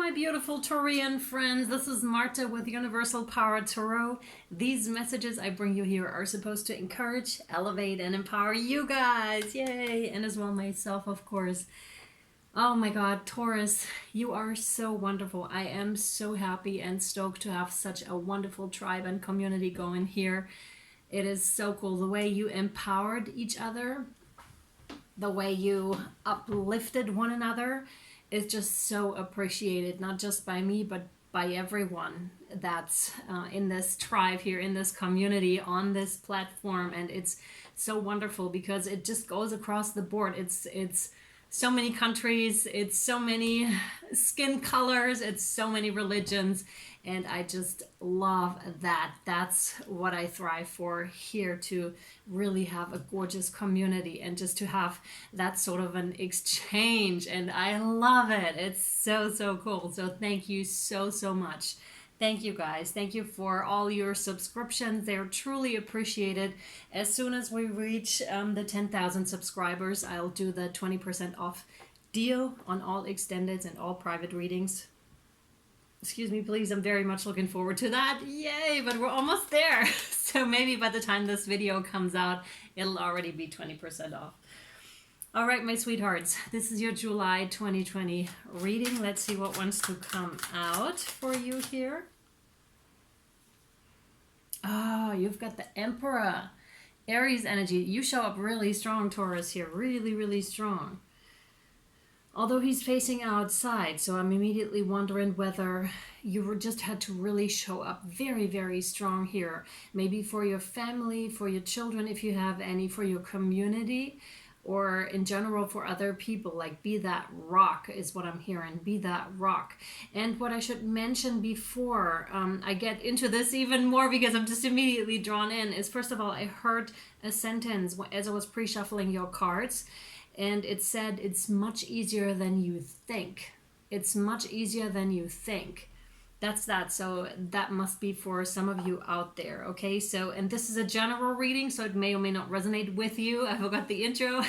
my beautiful Taurian friends. This is Marta with Universal Power Tarot. These messages I bring you here are supposed to encourage, elevate, and empower you guys. Yay! And as well myself, of course. Oh my God, Taurus, you are so wonderful. I am so happy and stoked to have such a wonderful tribe and community going here. It is so cool. The way you empowered each other, the way you uplifted one another is just so appreciated, not just by me, but by everyone that's in this tribe here, in this community, on this platform. And it's so wonderful because it just goes across the board. It's so many countries, it's so many skin colors, it's so many religions, and I just love that. That's what I thrive for here, to really have a gorgeous community and just to have that sort of an exchange, and I love it. It's so, so cool. So thank you so, so much. Thank you guys. Thank you for all your subscriptions. They're truly appreciated. As soon as we reach the 10,000 subscribers, I'll do the 20% off deal on all extendeds and all private readings. Excuse me, please. I'm very much looking forward to that. Yay, but we're almost there. So maybe by the time this video comes out, it'll already be 20% off. All right, my sweethearts, this is your July 2020 reading. Let's see what wants to come out for you here. Oh, you've got the Emperor. Aries energy. You show up really strong, Taurus, here. Really, really strong. Although he's facing outside, so I'm immediately wondering whether you just had to really show up very, very strong here. Maybe for your family, for your children, if you have any, for your community, or in general for other people. Like, be that rock is what I'm hearing. Be that rock. And what I should mention before I get into this even more, because I'm just immediately drawn in, is first of all, I heard a sentence as I was pre-shuffling your cards, and it said, it's much easier than you think. It's much easier than you think. That's that. So that must be for some of you out there. Okay, so, and this is a general reading, so it may or may not resonate with you. I forgot the intro.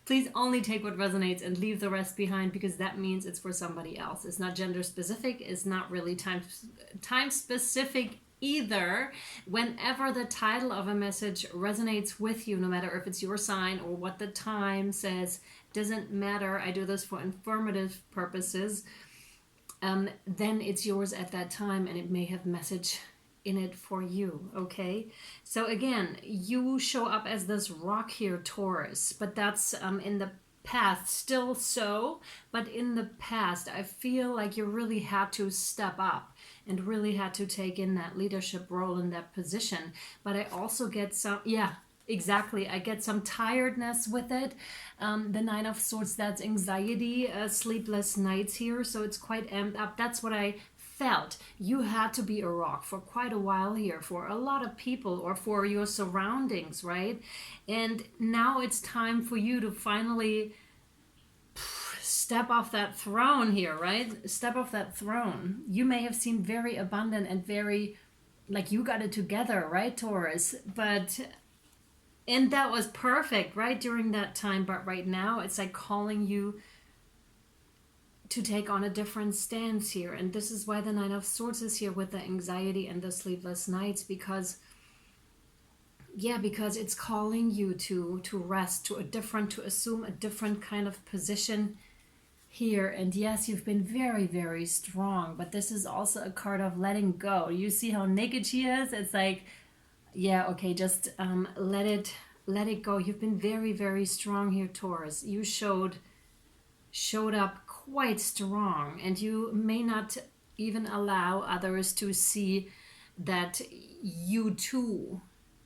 Please only take what resonates and leave the rest behind, because that means it's for somebody else. It's not gender specific. It's not really time specific either. Whenever the title of a message resonates with you, no matter if it's your sign or what the time says, doesn't matter. I do this for informative purposes. Then it's yours at that time, and it may have message in it for you. Okay, so again, you show up as this rock here, Taurus, but that's in the past still. So, but in the past, I feel like you really had to step up and really had to take in that leadership role in that position. But I also get some, yeah, exactly. I get some tiredness with it. The Nine of Swords, that's anxiety, sleepless nights here. So it's quite amped up. That's what I felt. You had to be a rock for quite a while here, for a lot of people, or for your surroundings, right? And now it's time for you to finally step off that throne here, right? Step off that throne. You may have seemed very abundant and very like you got it together, right, Taurus? And that was perfect, right, during that time. But right now, it's like calling you to take on a different stance here. And this is why the Nine of Swords is here with the anxiety and the sleepless nights. Because, yeah, because it's calling you to rest, to assume a different kind of position here. And yes, you've been very, very strong. But this is also a card of letting go. You see how naked she is? It's like, yeah, okay, just let it go. You've been very, very strong here, Taurus. You showed up quite strong, and you may not even allow others to see that you too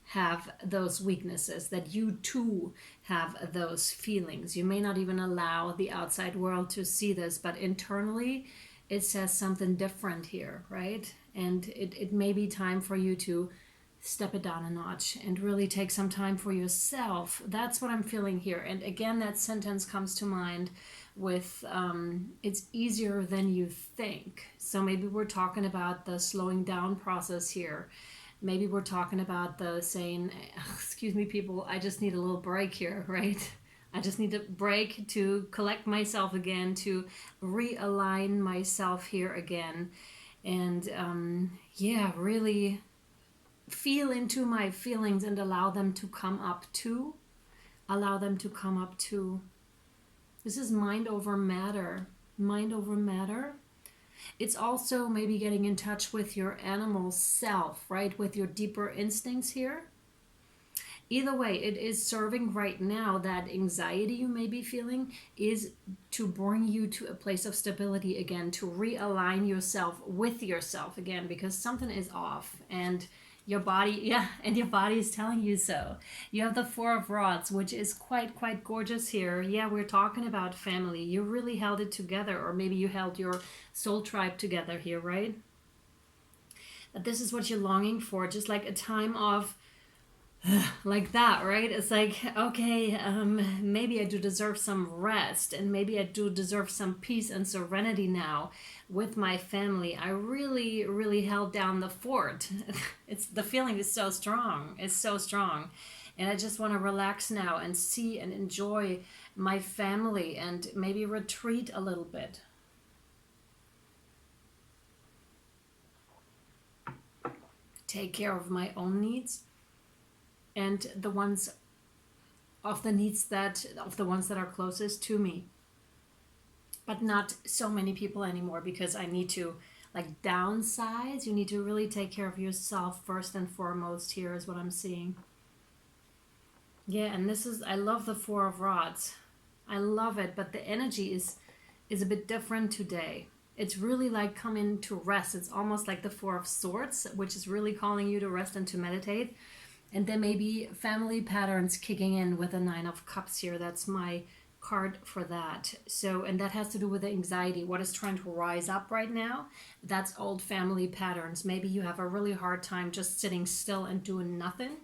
have those weaknesses, that you too have those feelings. You may not even allow the outside world to see this, but internally it says something different here, right? And it may be time for you to step it down a notch and really take some time for yourself. That's what I'm feeling here. And again, that sentence comes to mind with it's easier than you think. So maybe we're talking about the slowing down process here. Maybe we're talking about the saying, excuse me, people, I just need a little break here, right? I just need a break to collect myself again, to realign myself here again. And yeah, really feel into my feelings and allow them to come up too. Allow them to come up too. This is mind over matter. Mind over matter. It's also maybe getting in touch with your animal self, right? With your deeper instincts here. Either way, it is serving right now. That anxiety you may be feeling is to bring you to a place of stability again, to realign yourself with yourself again, because something is off and your body, yeah, and your body is telling you so. You have the Four of Rods, which is quite gorgeous here. Yeah, we're talking about family. You really held it together, or maybe you held your soul tribe together here, right? That this is what you're longing for, just like a time of like that, right? It's like, okay, maybe I do deserve some rest, and maybe I do deserve some peace and serenity now with my family. I really held down the fort. It's the feeling is so strong. It's so strong. And I just want to relax now and see and enjoy my family and maybe retreat a little bit. Take care of my own needs and the ones of the needs that of the ones that are closest to me, but not so many people anymore, because I need to like downsize. You need to really take care of yourself first and foremost here is what I'm seeing. Yeah, and this is, I love the Four of Rods. I love it, but the energy is a bit different today. It's really like coming to rest. It's almost like the Four of Swords, which is really calling you to rest and to meditate. And there may be family patterns kicking in with the Nine of Cups here. That's my card for that. So, and that has to do with the anxiety. What is trying to rise up right now? That's old family patterns. Maybe you have a really hard time just sitting still and doing nothing.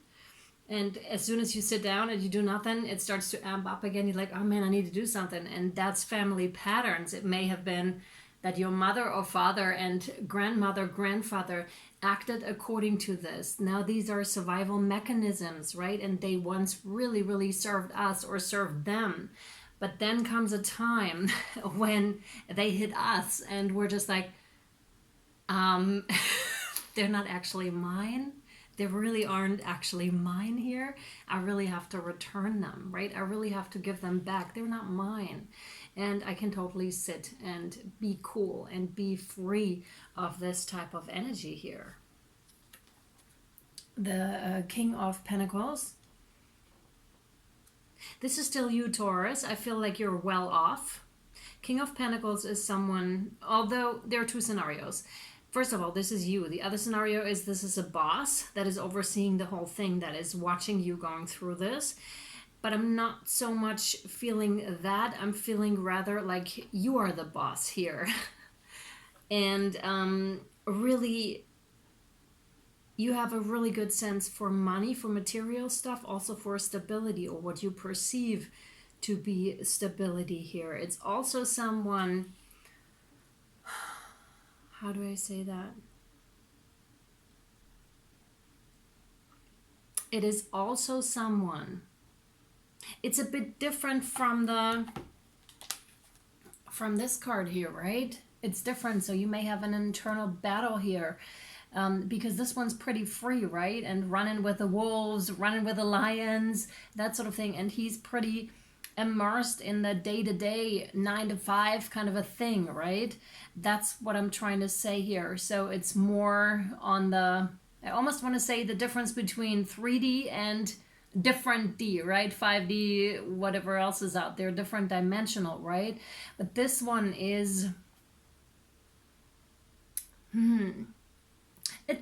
And as soon as you sit down and you do nothing, it starts to amp up again. You're like, oh man, I need to do something. And that's family patterns. It may have been that your mother or father and grandmother, grandfather acted according to this. Now these are survival mechanisms, right? And they once really served us or served them. But then comes a time when they hit us and we're just like, they're not actually mine. They really aren't actually mine here. I really have to return them, right? I really have to give them back. They're not mine. And I can totally sit and be cool and be free of this type of energy here. The King of Pentacles. This is still you, Taurus. I feel like you're well off. King of Pentacles is someone, although there are two scenarios. First of all, this is you. The other scenario is this is a boss that is overseeing the whole thing, that is watching you going through this. But I'm not so much feeling that. I'm feeling rather like you are the boss here. And really, you have a really good sense for money, for material stuff, also for stability, or what you perceive to be stability here. It's also someone, how do I say that? It is also someone, it's a bit different from this card here, right? It's different, so you may have an internal battle here, because this one's pretty free, right? And running with the wolves, running with the lions, that sort of thing. And he's pretty immersed in the day-to-day 9 to 5 kind of a thing, right? That's what I'm trying to say here. So it's more on the, I almost want to say the difference between 3D and different D, right? 5D, whatever else is out there, different dimensional, right? But this one is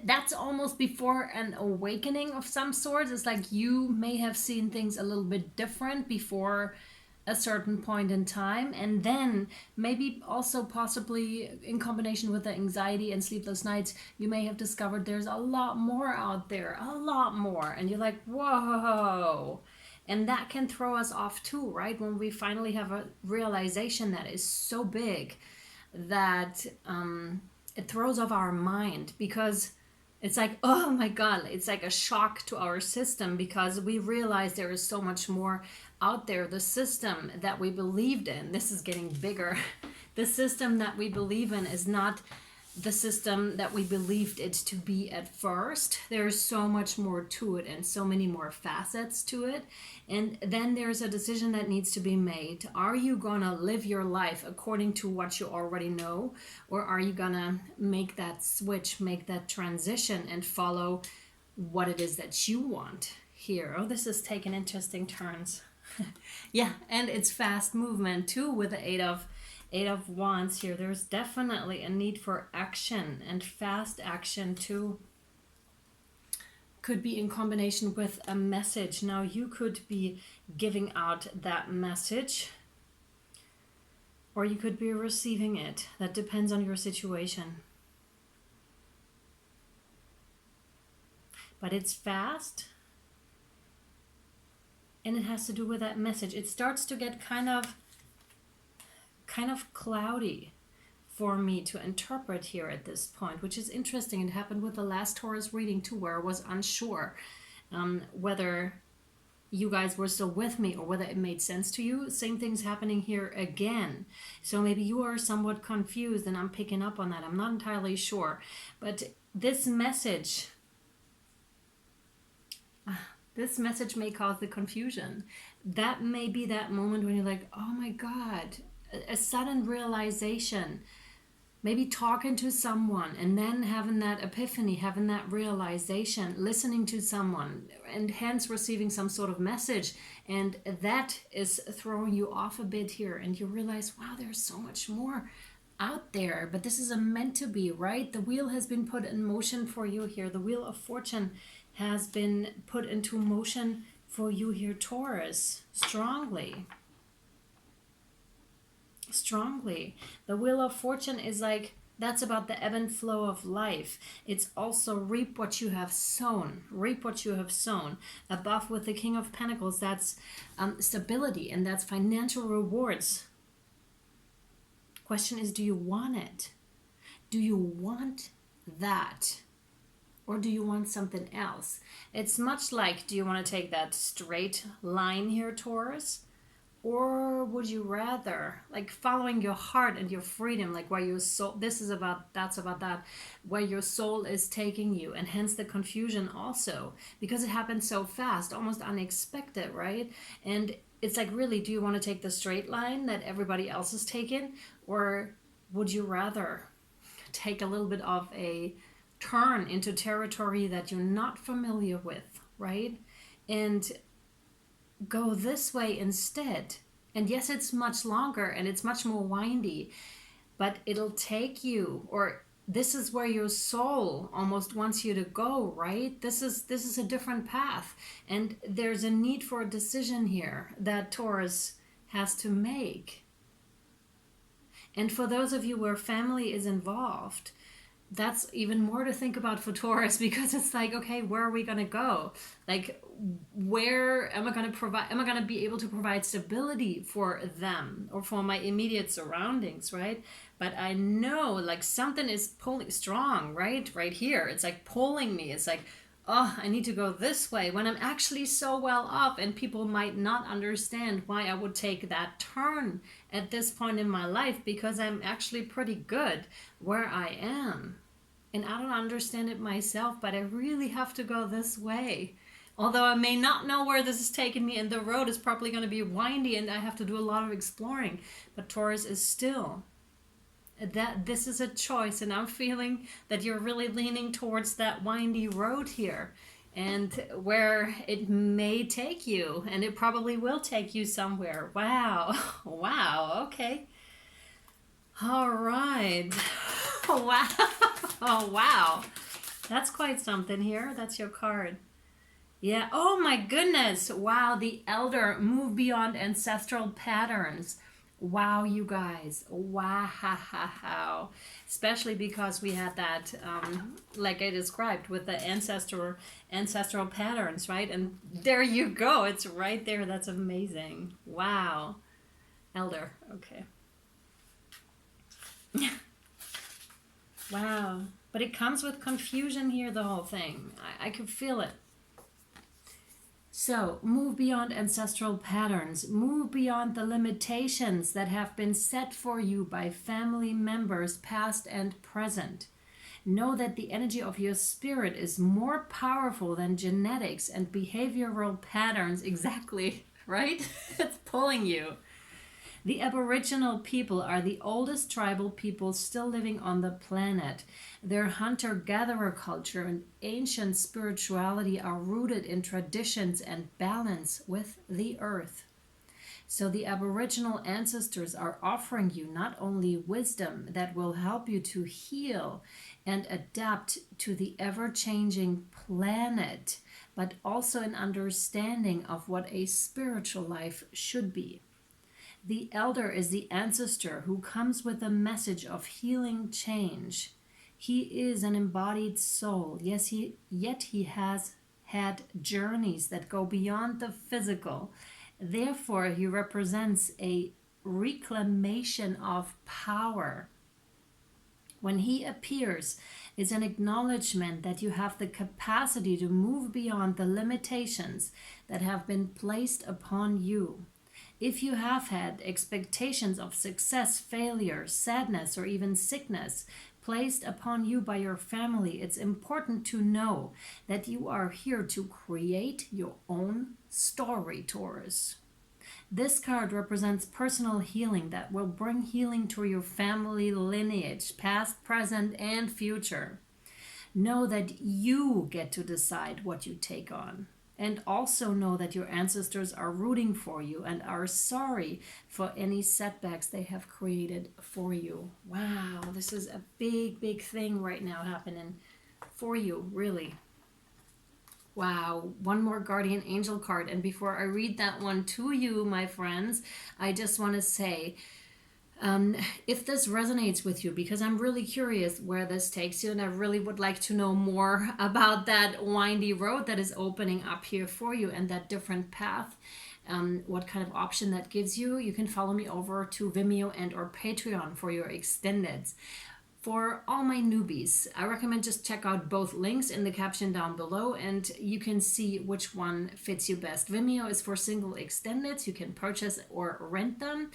that's almost before an awakening of some sort. It's like you may have seen things a little bit different before a certain point in time, and then maybe also possibly in combination with the anxiety and sleepless nights, you may have discovered there's a lot more out there, a lot more, and you're like, whoa. And that can throw us off too, right? When we finally have a realization that is so big that it throws off our mind, because it's like, oh my God, it's like a shock to our system, because we realize there is so much more out there, the system that we believed in, this is getting bigger. The system that we believe in is not the system that we believed it to be at first. There's so much more to it and so many more facets to it. And then there's a decision that needs to be made. Are you gonna live your life according to what you already know? Or are you gonna make that switch, make that transition and follow what it is that you want here? Oh, this is taking interesting turns. Yeah, and it's fast movement too with the Eight of Wands here. There's definitely a need for action and fast action too. Could be in combination with a message. Now you could be giving out that message, or you could be receiving it. That depends on your situation. But it's fast, and it has to do with that message. It starts to get kind of cloudy for me to interpret here at this point, which is interesting. It happened with the last Taurus reading too, where I was unsure whether you guys were still with me or whether it made sense to you. Same thing's happening here again. So maybe you are somewhat confused, and I'm picking up on that. I'm not entirely sure. But this message may cause the confusion. That may be that moment when you're like, oh my God, a sudden realization, maybe talking to someone and then having that epiphany, having that realization, listening to someone and hence receiving some sort of message, and that is throwing you off a bit here, and you realize, wow, there's so much more out there, but this is a meant to be, right? The wheel has been put in motion for you here. The wheel of fortune has been put into motion for you here, Taurus, strongly. The wheel of fortune is like, that's about the ebb and flow of life. It's also reap what you have sown. Reap what you have sown. Above with the King of Pentacles, that's stability, and that's financial rewards. Question is, do you want it? Do you want that? Or do you want something else? It's much like, do you want to take that straight line here, Taurus? Or would you rather, like, following your heart and your freedom, like where your soul, this is about, that's about that, where your soul is taking you, and hence the confusion also, because it happened so fast, almost unexpected, right? And it's like, really, do you want to take the straight line that everybody else is taking? Or would you rather take a little bit of a turn into territory that you're not familiar with, right? And go this way instead. And yes, it's much longer and it's much more windy, but it'll take you, or this is where your soul almost wants you to go, right? This is a different path, and there's a need for a decision here that Taurus has to make. And for those of you where family is involved, that's even more to think about for Taurus, because it's like, okay, where are we going to go? Like, where am I going to provide, am I going to be able to provide stability for them or for my immediate surroundings, right? But I know, like, something is pulling strong, right? Right here. It's like pulling me. It's like, oh, I need to go this way when I'm actually so well off, and people might not understand why I would take that turn at this point in my life, because I'm actually pretty good where I am. And I don't understand it myself, but I really have to go this way. Although I may not know where this is taking me, and the road is probably going to be windy and I have to do a lot of exploring. But Taurus is still that this is a choice, and I'm feeling that you're really leaning towards that windy road here, and where it may take you, and it probably will take you somewhere. Wow. Wow. Okay. All right. Wow. Oh, wow. That's quite something here. That's your card. Yeah. Oh my goodness. Wow. The Elder, move beyond ancestral patterns. Wow, you guys. Wow. Especially because we had that, like I described, with the ancestral patterns, right? And there you go. It's right there. That's amazing. Wow. Elder. Okay. Wow. But it comes with confusion here, the whole thing. I could feel it. So move beyond ancestral patterns, move beyond the limitations that have been set for you by family members, past and present. Know that the energy of your spirit is more powerful than genetics and behavioral patterns. Exactly, right? It's pulling you. The Aboriginal people are the oldest tribal people still living on the planet. Their hunter-gatherer culture and ancient spirituality are rooted in traditions and balance with the earth. So the Aboriginal ancestors are offering you not only wisdom that will help you to heal and adapt to the ever-changing planet, but also an understanding of what a spiritual life should be. The elder is the ancestor who comes with a message of healing change. He is an embodied soul. Yes, yet he has had journeys that go beyond the physical. Therefore, he represents a reclamation of power. When he appears, it's an acknowledgement that you have the capacity to move beyond the limitations that have been placed upon you. If you have had expectations of success, failure, sadness, or even sickness placed upon you by your family, it's important to know that you are here to create your own story, Taurus. This card represents personal healing that will bring healing to your family lineage, past, present, and future. Know that you get to decide what you take on. And also know that your ancestors are rooting for you and are sorry for any setbacks they have created for you. Wow, this is a big, big thing right now happening for you, really. Wow, one more guardian angel card. And before I read that one to you, my friends, I just want to say, if this resonates with you, because I'm really curious where this takes you, and I really would like to know more about that windy road that is opening up here for you and that different path, what kind of option that gives you, you can follow me over to Vimeo and or Patreon for your extendeds. For all my newbies, I recommend just check out both links in the caption down below and you can see which one fits you best. Vimeo is for single extendeds. You can purchase or rent them.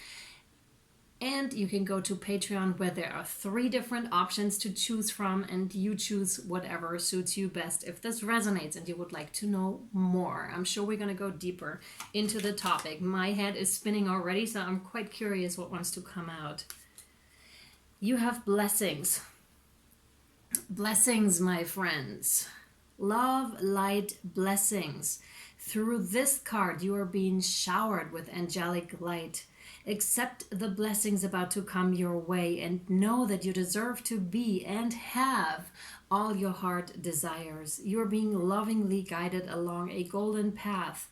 And you can go to Patreon where there are 3 different options to choose from and you choose whatever suits you best. If this resonates and you would like to know more, I'm sure we're going to go deeper into the topic. My head is spinning already, so I'm quite curious what wants to come out. You have blessings. Blessings, my friends. Love, light, blessings. Through this card, you are being showered with angelic light. Accept the blessings about to come your way and know that you deserve to be and have all your heart desires. You're being lovingly guided along a golden path,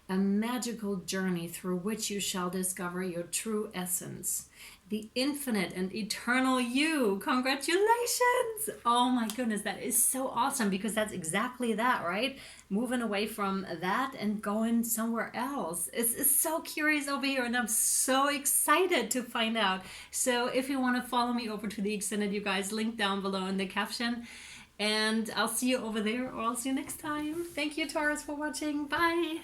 a magical journey through which you shall discover your true essence. The infinite and eternal you. Congratulations! Oh my goodness, that is so awesome because that's exactly that, right? Moving away from that and going somewhere else. It's so curious over here and I'm so excited to find out. So if you want to follow me over to the extended, you guys, link down below in the caption. And I'll see you over there or I'll see you next time. Thank you, Taurus, for watching. Bye!